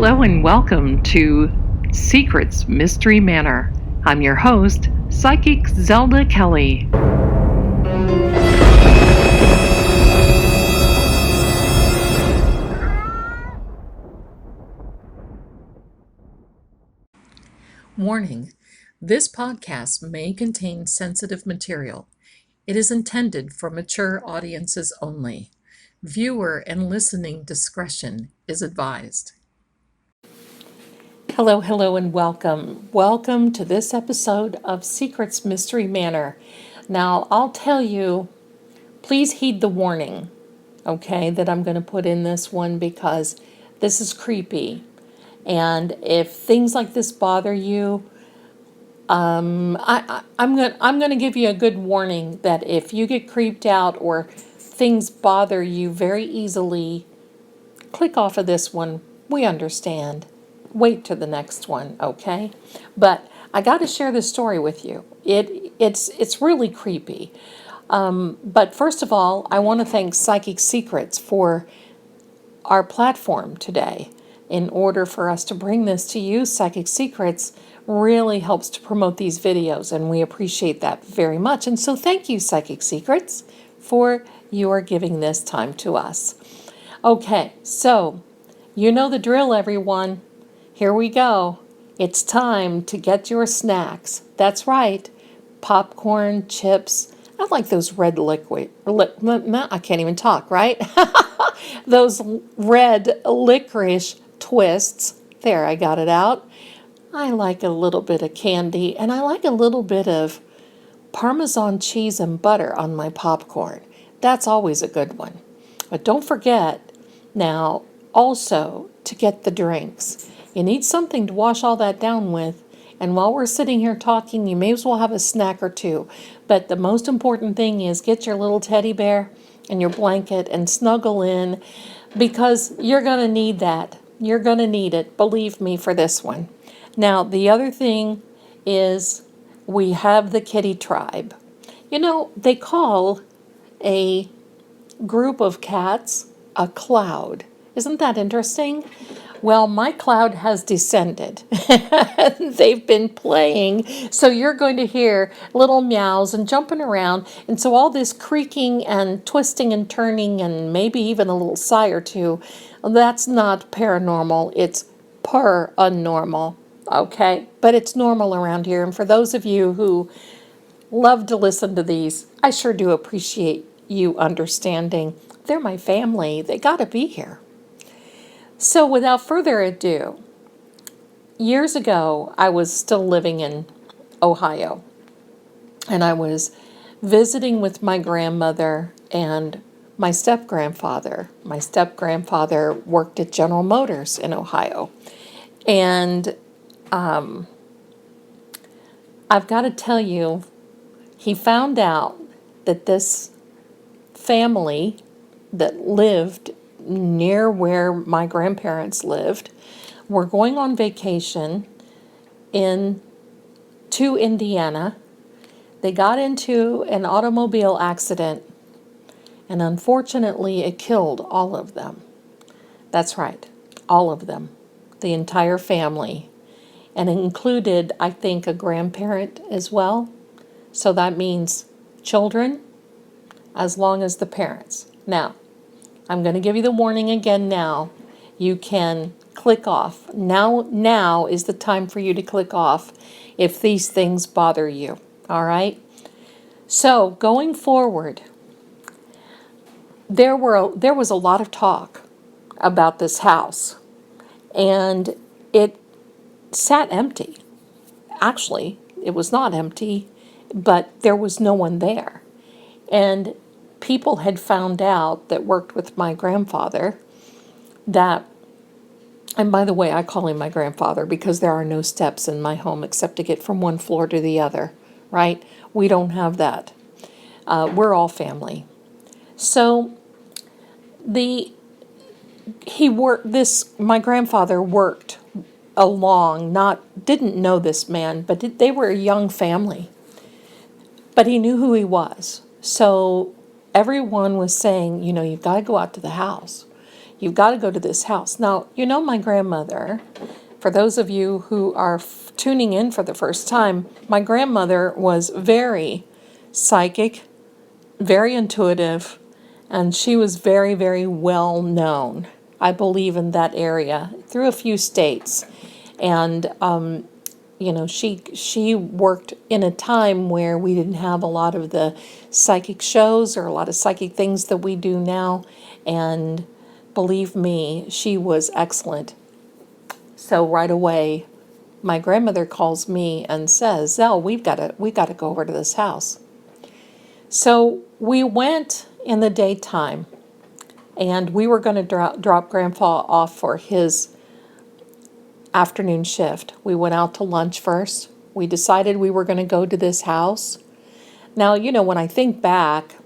Hello and welcome to Secrets Mystery Manor. I'm your host, Psychic Zelda Kelly. Warning: this podcast may contain sensitive material. It is intended for mature audiences only. Viewer and listening discretion is advised. Hello, and welcome. Welcome to this episode of Secrets Mystery Manor. Now, I'll tell you, please heed the warning, okay, that I'm going to put in this one because this is creepy. And if things like this bother you, I'm going to give you a good warning that if you get creeped out or things bother you very easily, click off of this one. We understand. Wait to the next one, okay? But I got to share this story with you. It's really creepy. But first of all, I want to thank Psychic Secrets for our platform today. In order for us to bring this to you, Psychic Secrets really helps to promote these videos, and we appreciate that very much. And so thank you, Psychic Secrets, for your giving this time to us. Okay, so you know the drill, everyone. Here we go. It's time to get your snacks. That's right. Popcorn, chips. I like those red I can't even talk, right? Those red licorice twists. There, I got it out. I like a little bit of candy, and I like a little bit of Parmesan cheese and butter on my popcorn. That's always a good one. But don't forget, now, also to get the drinks. You need something to wash all that down with. And while we're sitting here talking, you may as well have a snack or two. But the most important thing is get your little teddy bear and your blanket and snuggle in, because you're going to need that. You're going to need it, believe me, for this one. Now, the other thing is we have the kitty tribe. You know, they call a group of cats a cloud. Isn't that interesting? Well, my cloud has descended. They've been playing, so you're going to hear little meows and jumping around. And so all this creaking and twisting and turning and maybe even a little sigh or two, that's not paranormal. It's per-unnormal, okay? But it's normal around here. And for those of you who love to listen to these, I sure do appreciate you understanding. They're my family. They got to be here. So without further ado, years ago, I was still living in Ohio, and I was visiting with my grandmother and my step-grandfather. My step-grandfather worked at General Motors in Ohio. And I've got to tell you, he found out that this family that lived near where my grandparents lived were going on vacation to Indiana. They got into an automobile accident, and unfortunately it killed all of them. That's right, all of them, the entire family, and it included, I think, a grandparent as well. So that means children as long as the parents. Now, I'm going to give you the warning again now. You can click off. Now is the time for you to click off if these things bother you. All right? So, going forward, there was a lot of talk about this house, and it sat empty. Actually, it was not empty, but there was no one there. And people had found out that worked with my grandfather that, and by the way, I call him my grandfather because there are no steps in my home except to get from one floor to the other, right? We don't have that. We're all family. So my grandfather worked didn't know this man, but they were a young family. But he knew who he was. So everyone was saying, you've got to go out to the house. You've got to go to this house. Now, you know my grandmother. For those of you who are tuning in for the first time, my grandmother was very psychic, very intuitive, and she was very, very well known, I believe, in that area through a few states. And she worked in a time where we didn't have a lot of the psychic shows or a lot of psychic things that we do now. And believe me, she was excellent. So right away, my grandmother calls me and says, "Zell, we got to go over to this house." So we went in the daytime, and we were going to drop Grandpa off for his afternoon shift. We went out to lunch first. We decided we were going to go to this house. Now, when I think back,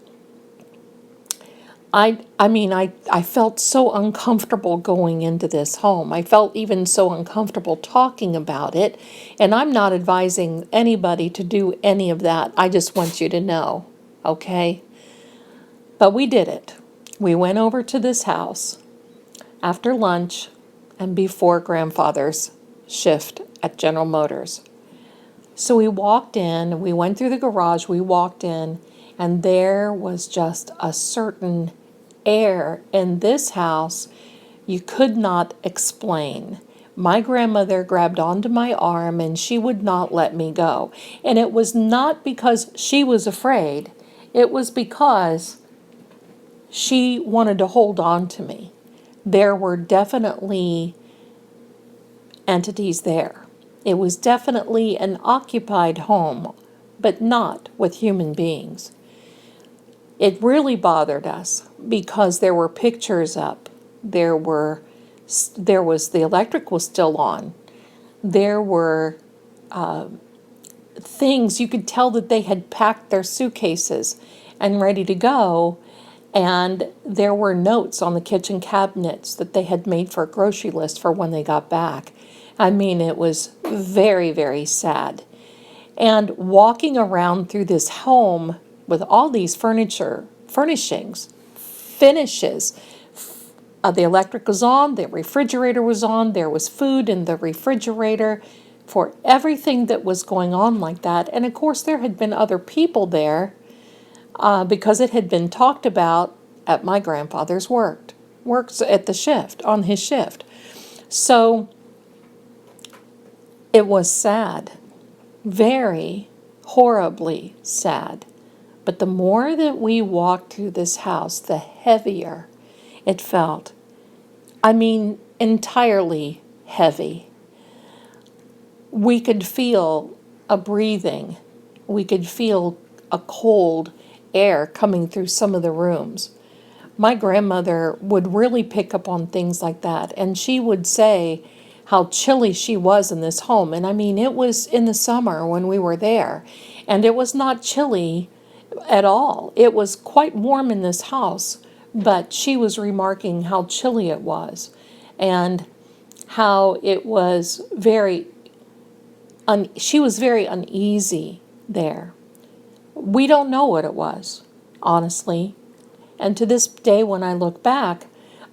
I felt so uncomfortable going into this home. I felt even so uncomfortable talking about it. And I'm not advising anybody to do any of that. I just want you to know, okay? But we did it. We went over to this house after lunch and before Grandfather's shift at General Motors. So we walked in, we went through the garage, we walked in, and there was just a certain air in this house you could not explain. My grandmother grabbed onto my arm and she would not let me go. And it was not because she was afraid, it was because she wanted to hold on to me. There were definitely entities there. It was definitely an occupied home, but not with human beings. It really bothered us because there were pictures up. There was the electric was still on. There were things you could tell that they had packed their suitcases and ready to go. And there were notes on the kitchen cabinets that they had made for a grocery list for when they got back. I mean, it was very, very sad. And walking around through this home with all these furnishings, finishes, the electric was on, the refrigerator was on, there was food in the refrigerator for everything that was going on like that. And of course, there had been other people there because it had been talked about at my grandfather's works at the shift, on his shift. So it was sad, very horribly sad. But the more that we walked through this house, the heavier it felt. I mean, entirely heavy. We could feel a breathing. We could feel a cold air coming through some of the rooms. My grandmother would really pick up on things like that, and she would say how chilly she was in this home. And I mean, it was in the summer when we were there, and it was not chilly at all. It was quite warm in this house, but she was remarking how chilly it was and how it was she was very uneasy there. We don't know what it was, honestly. And to this day, when I look back,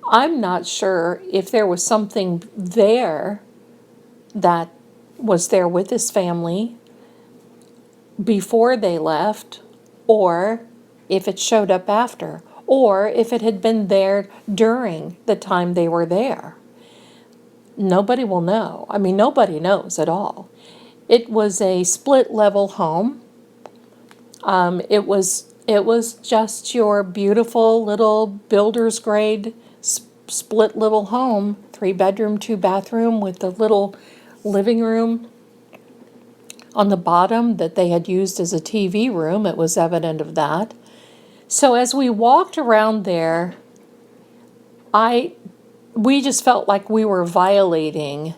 I'm not sure if there was something there that was there with his family before they left, or if it showed up after, or if it had been there during the time they were there. Nobody will know. I mean, nobody knows at all. It was a split level home. It was just your beautiful little builder's grade split little home, 3-bedroom, 2-bathroom with a little living room on the bottom that they had used as a TV room. It was evident of that. So as we walked around there, we just felt like we were violating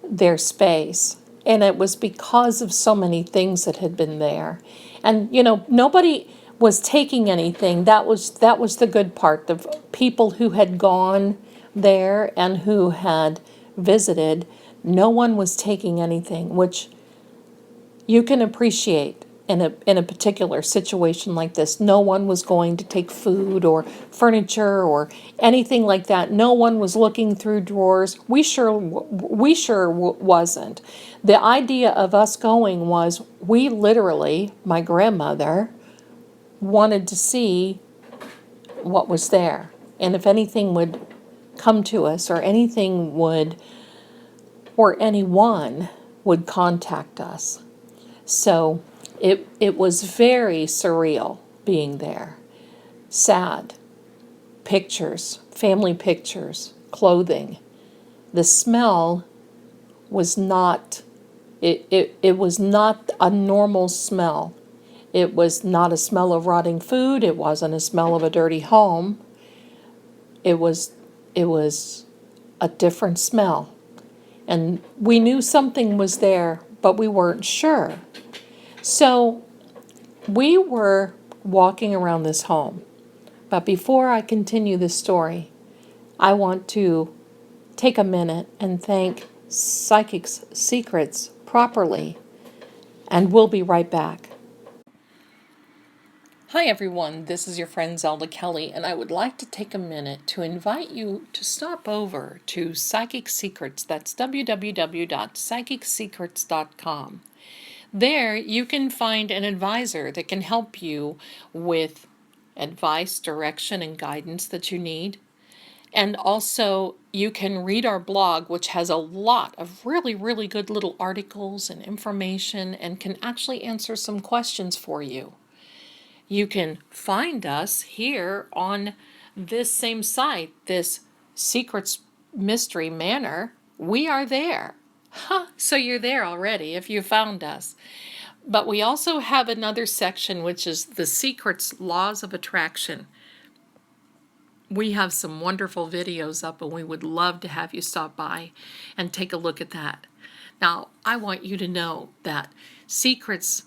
their space. And it was because of so many things that had been there. And, nobody was taking anything. That was the good part. The people who had gone there and who had visited, no one was taking anything, which you can appreciate in a particular situation like this. No one was going to take food or furniture or anything like that. No one was looking through drawers. We sure wasn't. The idea of us going was we literally, my grandmother, wanted to see what was there. And if anything would come to us or anything would, or anyone would contact us. So it was very surreal being there. Sad. Pictures, family pictures, clothing. The smell was not, it was not a normal smell. It was not a smell of rotting food. It wasn't a smell of a dirty home. It was a different smell. And we knew something was there, but we weren't sure. So we were walking around this home. But before I continue this story, I want to take a minute and thank Psychics Secrets properly, and we'll be right back. Hi everyone, this is your friend Zelda Kelly, and I would like to take a minute to invite you to stop over to Psychic Secrets. That's www.psychicsecrets.com. There you can find an advisor that can help you with advice, direction, and guidance that you need. And also, you can read our blog, which has a lot of really, really good little articles and information and can actually answer some questions for you. You can find us here on this same site, this Secrets Mystery Manor. We are there. So you're there already if you found us. But we also have another section, which is the Secrets Laws of Attraction. We have some wonderful videos up, and we would love to have you stop by and take a look at that. Now, I want you to know that Secrets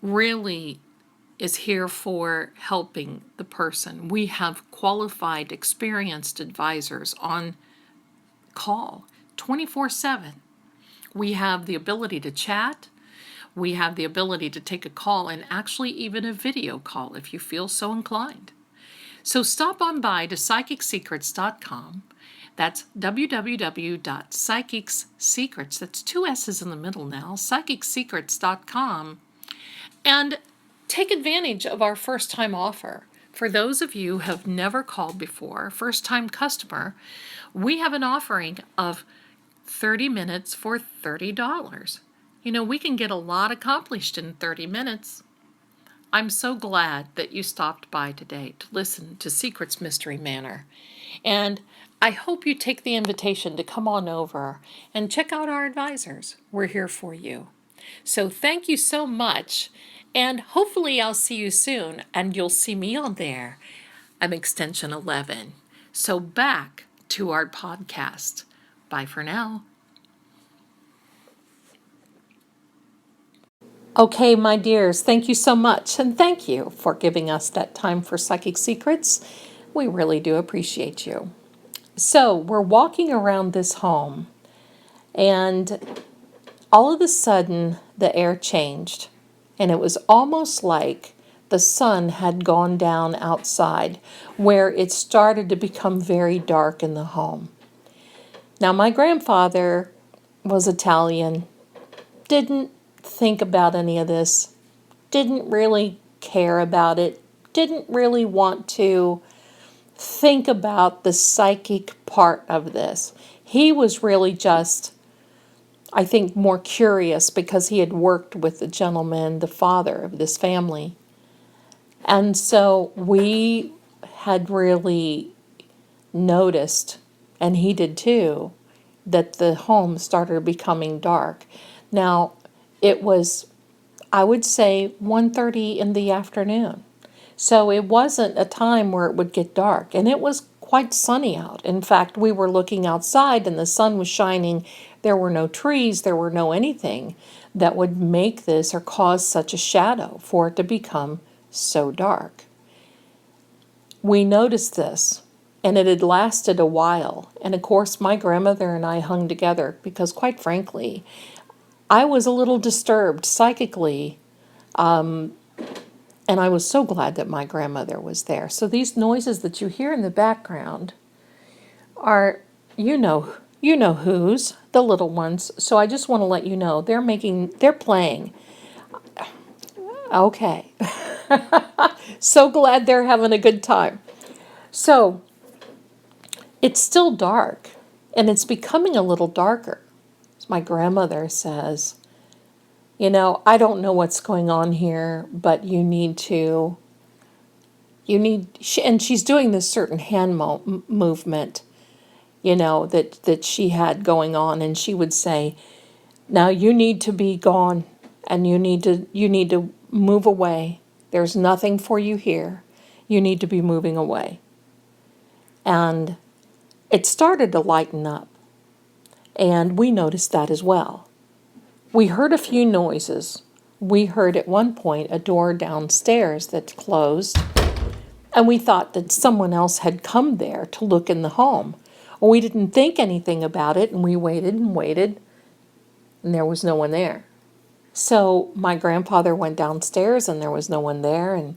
really is here for helping the person. We have qualified, experienced advisors on call 24/7. We have the ability to chat. We have the ability to take a call and actually even a video call if you feel so inclined. So stop on by to psychicsecrets.com. That's www.psychicsecrets, that's two S's in the middle now, psychicsecrets.com, and take advantage of our first-time offer. For those of you who have never called before, first-time customer, we have an offering of 30 minutes for $30. You know, we can get a lot accomplished in 30 minutes. I'm so glad that you stopped by today to listen to Secrets Mystery Manor. And I hope you take the invitation to come on over and check out our advisors. We're here for you. So thank you so much. And hopefully I'll see you soon, and you'll see me on there. I'm extension 11. So back to our podcast. Bye for now. Okay, my dears, thank you so much, and thank you for giving us that time for Psychic Secrets. We really do appreciate you. So, we're walking around this home, and all of a sudden, the air changed, and it was almost like the sun had gone down outside, where it started to become very dark in the home. Now, my grandfather was Italian, didn't think about any of this, didn't really care about it, didn't really want to think about the psychic part of this. He was really just, I think, more curious because he had worked with the gentleman, the father of this family. And so we had really noticed, and he did too, that the home started becoming dark. Now, it was, I would say, 1:30 in the afternoon. So it wasn't a time where it would get dark. And it was quite sunny out. In fact, we were looking outside and the sun was shining. There were no trees, there were no anything that would make this or cause such a shadow for it to become so dark. We noticed this, and it had lasted a while. And of course, my grandmother and I hung together because, quite frankly, I was a little disturbed psychically And I was so glad that my grandmother was there. So these noises that you hear in the background are, you know whose, the little ones. So I just want to let you know they're playing. Okay. So glad they're having a good time. So it's still dark, and it's becoming a little darker. My grandmother says, I don't know what's going on here, but and she's doing this certain hand movement, that she had going on, and she would say, now you need to be gone, and you need to move away. There's nothing for you here. You need to be moving away. And it started to lighten up, and we noticed that as well. We heard a few noises. We heard at one point a door downstairs that closed, and we thought that someone else had come there to look in the home. We didn't think anything about it, and we waited and waited, and there was no one there. So my grandfather went downstairs, and there was no one there, and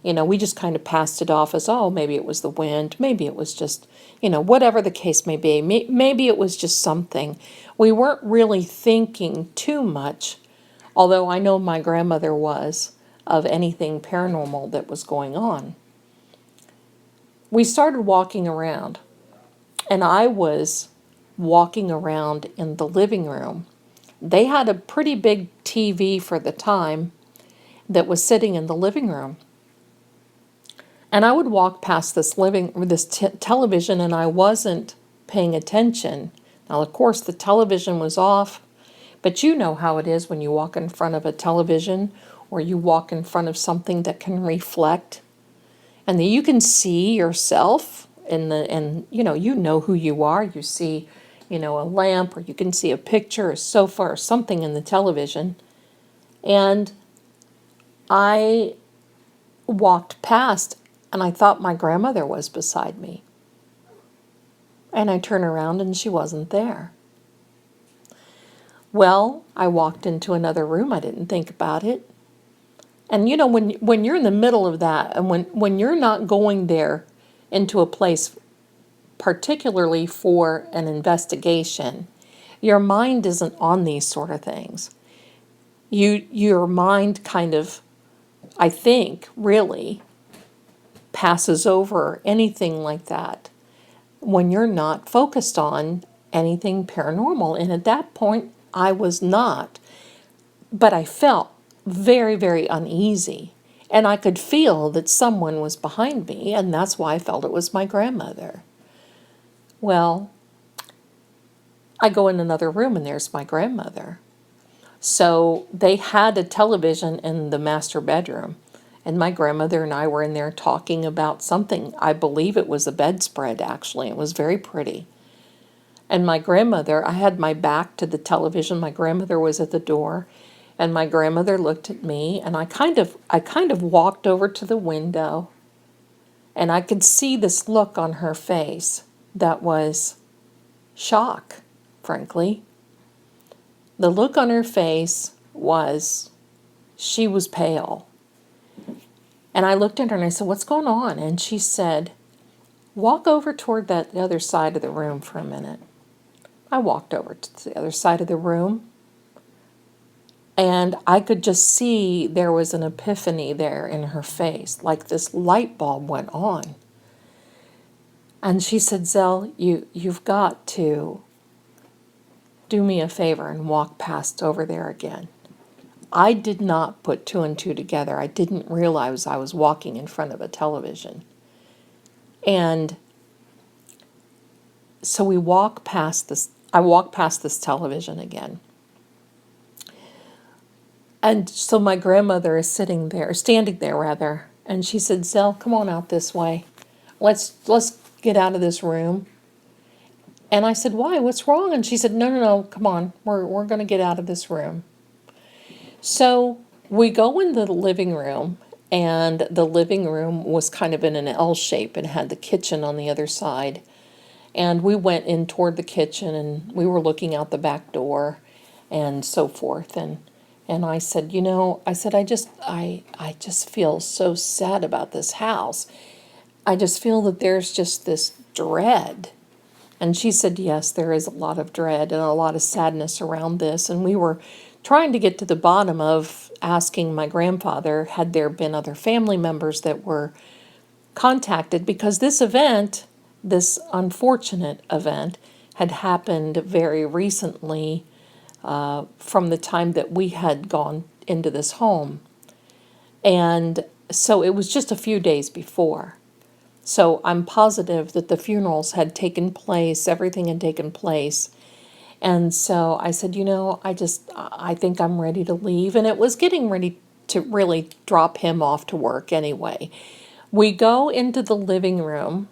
we just kind of passed it off as, oh, maybe it was the wind, maybe it was just, whatever the case may be. Maybe it was just something. We weren't really thinking too much, although I know my grandmother was, of anything paranormal that was going on. We started walking around, and I was walking around in the living room. They had a pretty big TV for the time that was sitting in the living room. And I would walk past this television, and I wasn't paying attention. Now, of course, the television was off, but you know how it is when you walk in front of a television or you walk in front of something that can reflect, and that you can see yourself and you know who you are. You see, a lamp, or you can see a picture, a sofa, or something in the television. And I walked past, and I thought my grandmother was beside me. And I turned around, and she wasn't there. Well, I walked into another room. I didn't think about it. And when you're in the middle of that, and when you're not going there into a place particularly for an investigation, your mind isn't on these sort of things. Your mind kind of, I think, really passes over anything like that when you're not focused on anything paranormal. And at that point, I was not. But I felt very, very uneasy. And I could feel that someone was behind me, and that's why I felt it was my grandmother. Well, I go in another room, and there's my grandmother. So they had a television in the master bedroom, and my grandmother and I were in there talking about something. I believe it was a bedspread, actually. It was very pretty. And my grandmother, I had my back to the television. My grandmother was at the door, and my grandmother looked at me, and I kind of walked over to the window, and I could see this look on her face that was shock, frankly. The look on her face was, she was pale. And I looked at her and I said, what's going on? And she said, walk over toward the other side of the room for a minute. I walked over to the other side of the room, and I could just see there was an epiphany there in her face, like this light bulb went on. And she said, Zell, you've got to do me a favor and walk past over there again. I did not put two and two together. I didn't realize I was walking in front of a television. And so I walked past this television again. And so my grandmother is standing there rather, and she said, Zell, come on out this way. Let's get out of this room. And I said, why? What's wrong? And she said, no, come on. We're going to get out of this room. So we go into the living room, and the living room was kind of in an L shape and had the kitchen on the other side. And we went in toward the kitchen, and we were looking out the back door and so forth. And And I said, you know, I said, I just feel so sad about this house. I just feel that there's just this dread. And she said, yes, there is a lot of dread and a lot of sadness around this. And we were trying to get to the bottom of asking my grandfather, had there been other family members that were contacted? Because this event, this unfortunate event, had happened very recently from the time that we had gone into this home. And so it was just a few days before. So I'm positive that the funerals had taken place, everything had taken place. And so I said, you know, I think I'm ready to leave. And it was getting ready to really drop him off to work anyway. We go into the living room,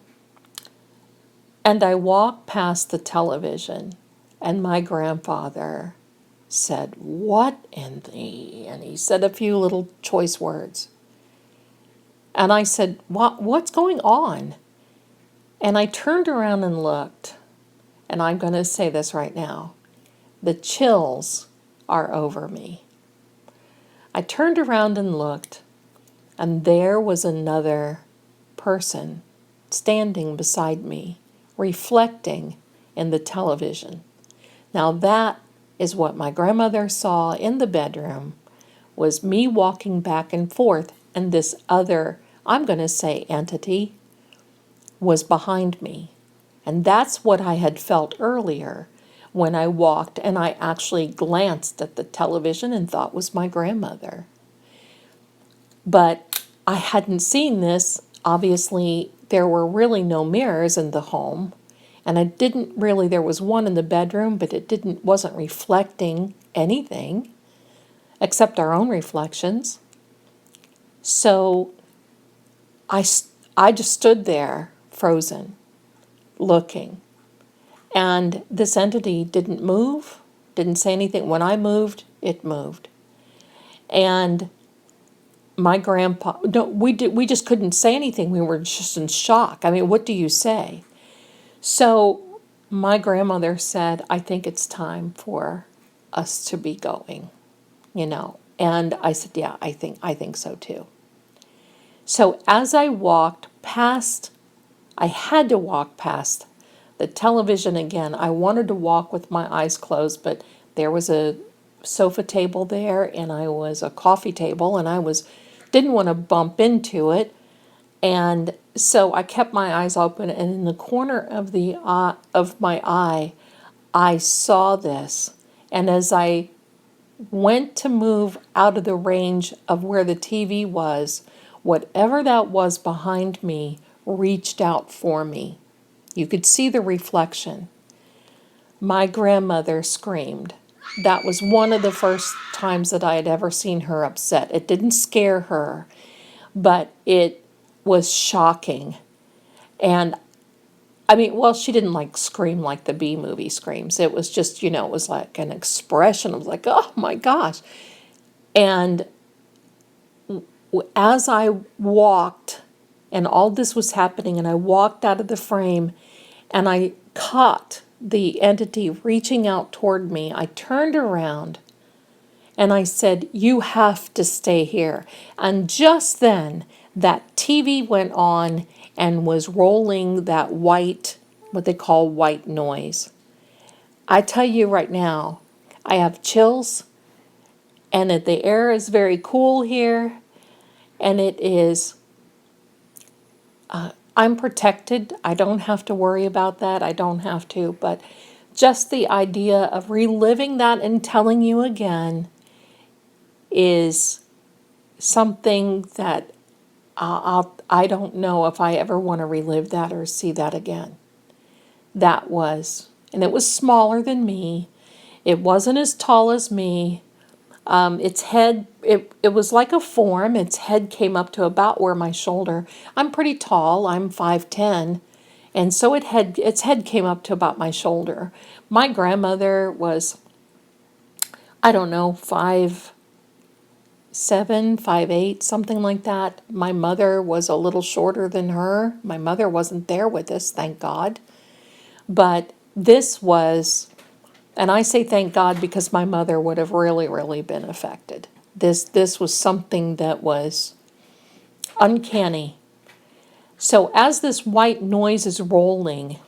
and I walk past the television, and my grandfather said, "What in the," and he said a few little choice words. And I said, what's going on? And I turned around and looked, and I'm going to say this right now. The chills are over me. I turned around and looked, and there was another person standing beside me, reflecting in the television. Now that is what my grandmother saw in the bedroom, was me walking back and forth, and this other, I'm going to say entity, was behind me. And that's what I had felt earlier when I walked and I actually glanced at the television and thought was my grandmother. But I hadn't seen this. Obviously, there were really no mirrors in the home. And I didn't really, there was one in the bedroom, but it wasn't reflecting anything except our own reflections. So I just stood there frozen, looking. And this entity didn't move, didn't say anything. When I moved, it moved. And my grandpa, no, we just couldn't say anything. We were just in shock. I mean, what do you say? So my grandmother said, I think it's time for us to be going, you know. And I said, yeah, I think so too. So as I walked past, I had to walk past the television again. I wanted to walk with my eyes closed, but there was a sofa table there, and I was a coffee table, and didn't want to bump into it. And so I kept my eyes open, and in the corner of the of my eye, I saw this. And as I went to move out of the range of where the TV was, whatever that was behind me reached out for me. You could see the reflection. My grandmother screamed. That was one of the first times that I had ever seen her upset. It didn't scare her, but it was shocking. And I mean, well, she didn't like scream like the B movie screams. It was just, you know, it was like an expression. It was like, oh my gosh. And as I walked, and all this was happening, and I walked out of the frame, and I caught the entity reaching out toward me, I turned around and I said, you have to stay here. And just then, that TV went on and was rolling that white, what they call white noise. I tell you right now, I have chills, and that the air is very cool here, and it is, I'm protected. I don't have to worry about that. I don't have to, but just the idea of reliving that and telling you again is something that I don't know if I ever want to relive that or see that again. That was, and it was smaller than me. It wasn't as tall as me. Its head, it was like a form. Its head came up to about where my shoulder. I'm pretty tall. I'm 5'10". And so its head came up to about my shoulder. My grandmother was, I don't know, 5'7", 5'8", something like that. My mother was a little shorter than her. My mother wasn't there with us, thank God. But this was, And I say thank God because my mother would have really, really been affected. This was something that was uncanny. So as this white noise is rolling,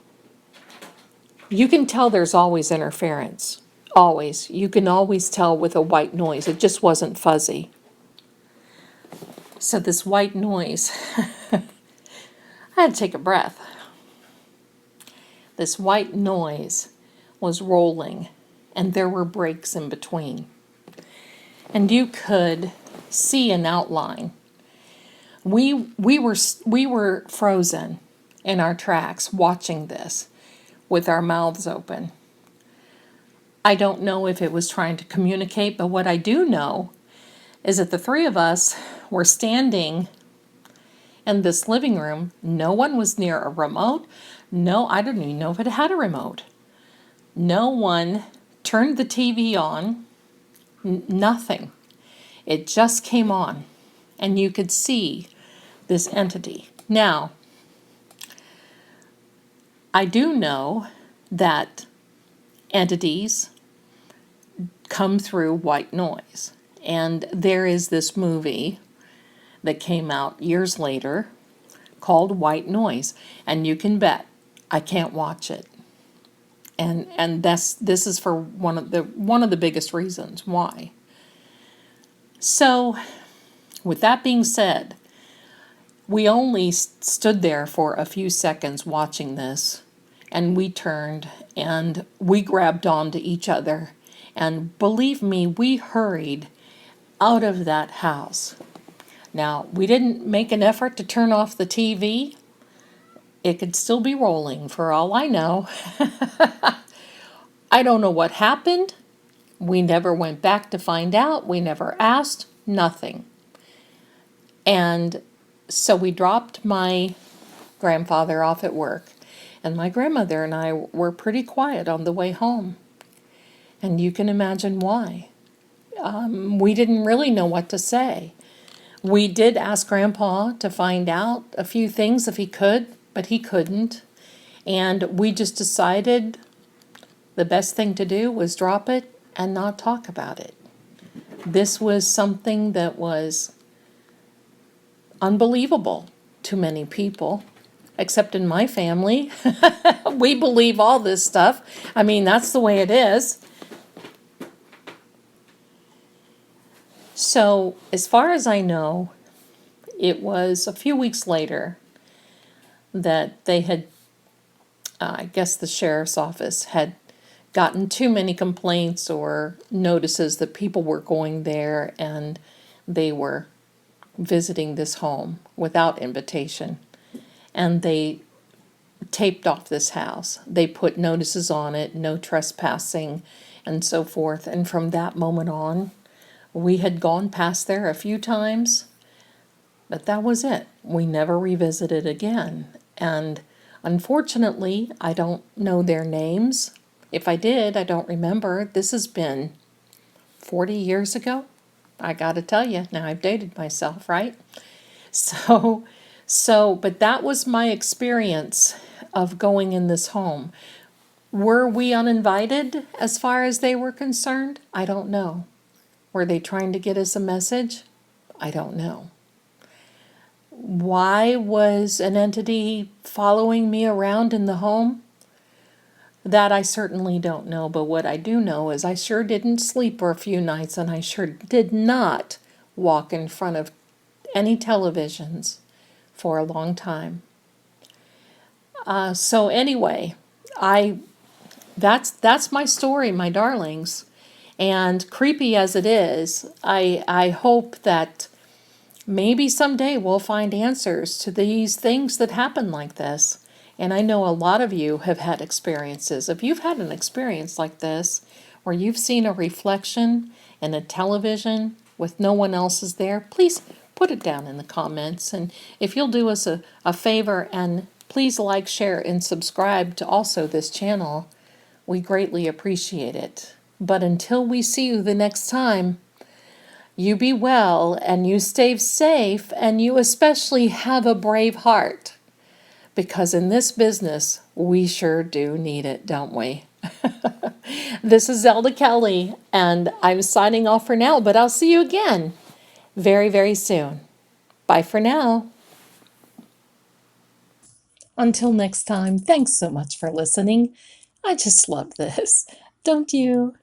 you can tell there's always interference. Always. You can always tell with a white noise. It just wasn't fuzzy. So this white noise, I had to take a breath. This white noise was rolling, and there were breaks in between. And you could see an outline. We were frozen in our tracks watching this with our mouths open. I don't know if it was trying to communicate, but what I do know is that the three of us were standing in this living room. No one was near a remote. No, I don't even know if it had a remote. No one turned the TV on. Nothing. It just came on, and you could see this entity. Now, I do know that entities come through white noise. And there is this movie that came out years later called White Noise. And you can bet I can't watch it. And this is for one of the biggest reasons why. So, with that being said, we only stood there for a few seconds watching this, and we turned and we grabbed onto each other. And believe me, we hurried out of that house. Now, we didn't make an effort to turn off the TV. It could still be rolling for all I know. I don't know what happened. We never went back to find out. We never asked. Nothing. And so we dropped my grandfather off at work. And my grandmother and I were pretty quiet on the way home. And you can imagine why. We didn't really know what to say. We did ask Grandpa to find out a few things if he could, but he couldn't. And we just decided the best thing to do was drop it and not talk about it. This was something that was unbelievable to many people, except in my family. We believe all this stuff. I mean, that's the way it is. So, as far as I know, it was a few weeks later that they had, I guess the sheriff's office had gotten too many complaints or notices that people were going there and they were visiting this home without invitation. And they taped off this house. They put notices on it, no trespassing, and so forth. And from that moment on, we had gone past there a few times, but that was it. We never revisited again. And unfortunately, I don't know their names. If I did, I don't remember. This has been 40 years ago. I gotta tell you, now I've dated myself, right? So, but that was my experience of going in this home. Were we uninvited as far as they were concerned? I don't know. Were they trying to get us a message? I don't know. Why was an entity following me around in the home? That I certainly don't know, but what I do know is I sure didn't sleep for a few nights, and I sure did not walk in front of any televisions for a long time. So anyway, that's my story, my darlings. And creepy as it is, I hope that maybe someday we'll find answers to these things that happen like this. And I know a lot of you have had experiences. If you've had an experience like this, where you've seen a reflection in a television with no one else is there, please put it down in the comments. And if you'll do us a favor and please like, share, and subscribe to also this channel, we greatly appreciate it. But until we see you the next time, you be well and you stay safe, and you especially have a brave heart. Because in this business, we sure do need it, don't we? This is Zelda Kelly, and I'm signing off for now, but I'll see you again very, very soon. Bye for now. Until next time, thanks so much for listening. I just love this, don't you?